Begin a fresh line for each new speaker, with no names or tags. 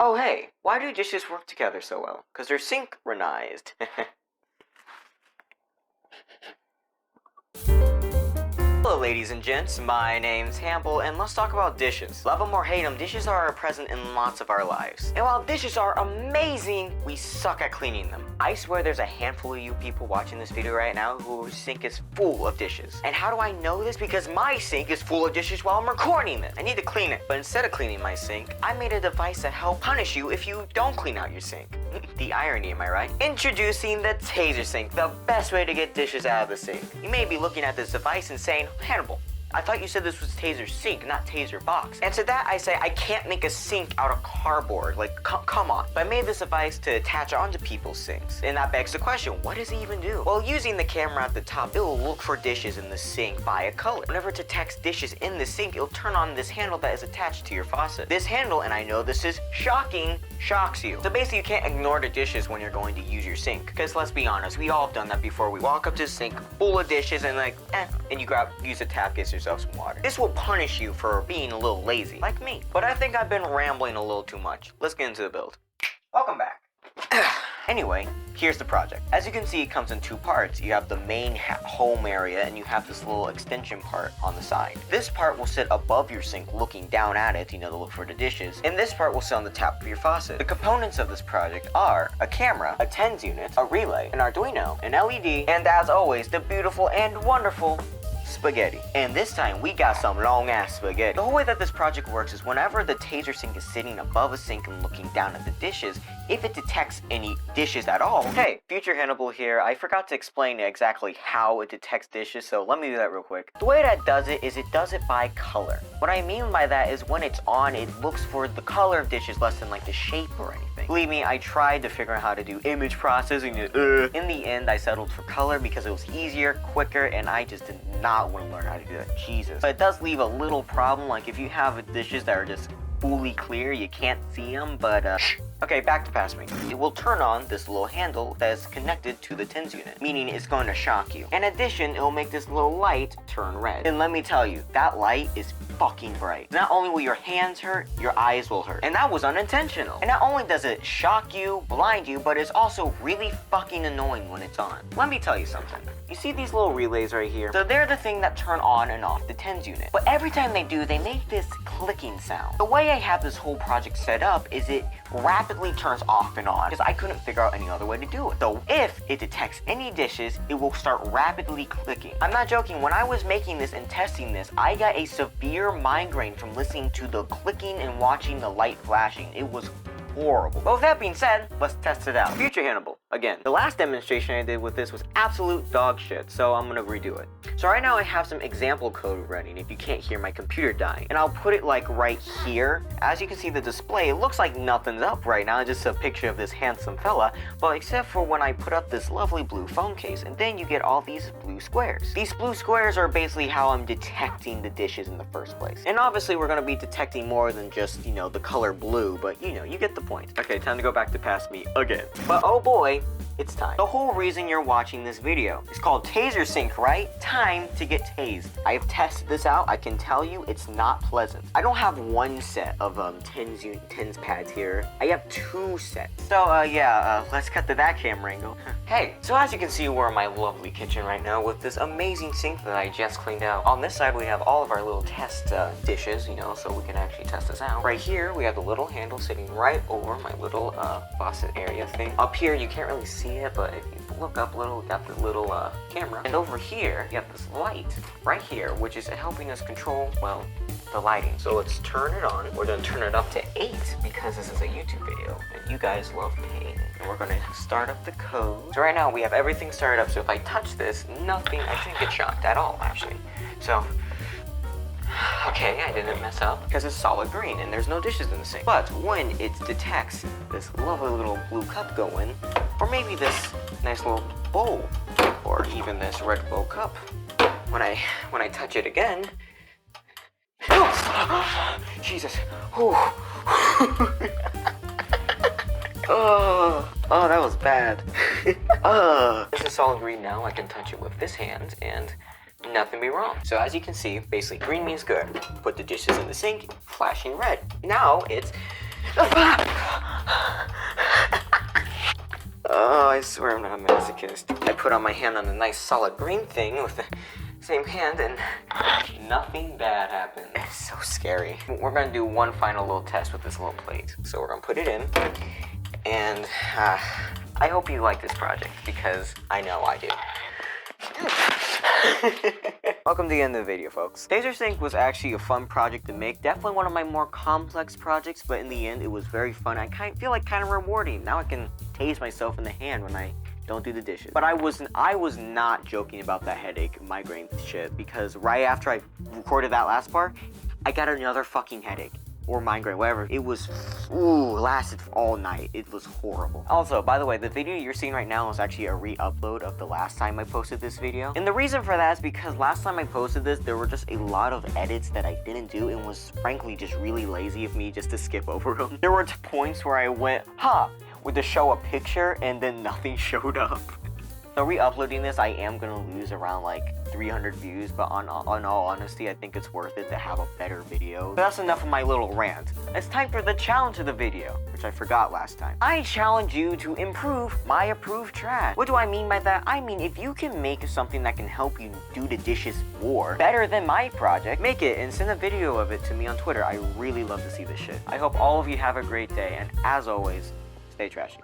Oh hey, why do dishes work together so well? Because they're synchronized. Hello ladies and gents, my name's Hamble, and let's talk about dishes. Love them or hate them, dishes are present in lots of our lives. And while dishes are amazing, we suck at cleaning them. I swear there's a handful of you people watching this video right now whose sink is full of dishes. And how do I know this? Because my sink is full of dishes while I'm recording this. I need to clean it. But instead of cleaning my sink, I made a device to help punish you if you don't clean out your sink. The irony, am I right? Introducing the Taser sink, the best way to get dishes out of the sink. You may be looking at this device and saying, Hannibal, I thought you said this was Taser sink, not Taser box. And to that I say, I can't make a sink out of cardboard, like come on. But I made this device to attach onto people's sinks. And that begs the question, what does it even do? Well, using the camera at the top, it will look for dishes in the sink by a color. Whenever it detects dishes in the sink, it'll turn on this handle that is attached to your faucet. This handle, and I know this is shocking, shocks you. So basically you can't ignore the dishes when you're going to use your sink. Because let's be honest, we all have done that before. We walk up to the sink full of dishes and and you use a tap, get yourself some water. This will punish you for being a little lazy, like me. But I think I've been rambling a little too much. Let's get into the build. Welcome back. Anyway, here's the project. As you can see, it comes in two parts. You have the main home area and you have this little extension part on the side. This part will sit above your sink looking down at it, to look for the dishes. And this part will sit on the top of your faucet. The components of this project are a camera, a TENS unit, a relay, an Arduino, an LED, and as always, the beautiful and wonderful spaghetti. And this time we got some long ass spaghetti. The whole way that this project works is whenever the Taser sink is sitting above a sink and looking down at the dishes, if it detects any dishes at all. Hey, future Hannibal here. I forgot to explain exactly how it detects dishes, so let me do that real quick. The way that does it is it does it by color. What I mean by that is when it's on, it looks for the color of dishes less than like the shape or anything. Believe me, I tried to figure out how to do image processing. In the end, I settled for color because it was easier, quicker, and I just did not want to learn how to do that. Jesus. But it does leave a little problem, like if you have dishes that are just fully clear, you can't see them, but okay, back to past me. It will turn on this little handle that is connected to the TENS unit, meaning it's going to shock you. In addition, it will make this little light turn red. And let me tell you, that light is fucking bright. Not only will your hands hurt, your eyes will hurt. And that was unintentional. And not only does it shock you, blind you, but it's also really fucking annoying when it's on. Let me tell you something. You see these little relays right here? So they're the thing that turn on and off the TENS unit. But every time they do, they make this clicking sound. The way I have this whole project set up is it rapidly turns off and on because I couldn't figure out any other way to do it. So if it detects any dishes, it will start rapidly clicking. I'm not joking. When I was making this and testing this, I got a severe migraine from listening to the clicking and watching the light flashing. It was horrible. But with that being said, let's test it out. Future Hannibal. Again, the last demonstration I did with this was absolute dog shit, so I'm gonna redo it. So right now I have some example code running if you can't hear my computer dying. And I'll put it like right here. As you can see the display, it looks like nothing's up right now, just a picture of this handsome fella, but except for when I put up this lovely blue phone case, and then you get all these blue squares. These blue squares are basically how I'm detecting the dishes in the first place. And obviously we're gonna be detecting more than just, the color blue, but you get the point. Okay, time to go back to past me again. But oh boy, it's time. The whole reason you're watching this video is called Taser Sync, right? Time to get tased. I've tested this out. I can tell you it's not pleasant. I don't have one set of TENS pads here. I have two sets. So let's cut to that camera angle. Hey, so as you can see, we're in my lovely kitchen right now with this amazing sink that I just cleaned out. On this side, we have all of our little test dishes, so we can actually test this out. Right here, we have the little handle sitting right over my little faucet area thing. Up here, you can't really see it, but if you look up a little, we got the little camera. And over here, you have this light right here, which is helping us control, well, the lighting. So let's turn it on. We're gonna turn it up to 8 because this is a YouTube video and you guys love pain. And we're gonna start up the code. So right now we have everything started up, so if I touch this, nothing, I didn't get shocked at all actually. So, okay, I didn't mess up because it's solid green and there's no dishes in the sink. But when it detects this lovely little blue cup going, or maybe this nice little bowl, or even this red bowl cup, when I touch it again, Jesus. Oh, that was bad. This is solid green now. I can touch it with this hand and nothing be wrong. So as you can see, basically green means good. Put the dishes in the sink, flashing red. Now it's Oh, I swear I'm not a masochist. I put on my hand on the nice solid green thing with the same hand and nothing bad happened. It's so scary. We're gonna do one final little test with this little plate. So we're gonna put it in, and I hope you like this project because I know I do. Welcome to the end of the video, folks. Taser Sync was actually a fun project to make. Definitely one of my more complex projects, but in the end, it was very fun. I feel like kind of rewarding. Now I can tase myself in the hand when I don't do the dishes. But I was not joking about that headache, migraine shit, because right after I recorded that last part, I got another fucking headache. Or migraine, whatever. It was, lasted all night. It was horrible. Also, by the way, the video you're seeing right now is actually a re-upload of the last time I posted this video. And the reason for that is because last time I posted this, there were just a lot of edits that I didn't do and was frankly just really lazy of me just to skip over them. There were points where I went, with to show a picture and then nothing showed up. So re-uploading this, I am gonna lose around like 300 views, but on all honesty, I think it's worth it to have a better video. But that's enough of my little rant. It's time for the challenge of the video, which I forgot last time. I challenge you to improve my approved trash. What do I mean by that? I mean, if you can make something that can help you do the dishes more better than my project, make it and send a video of it to me on Twitter. I really love to see this shit. I hope all of you have a great day, and as always, stay trashy.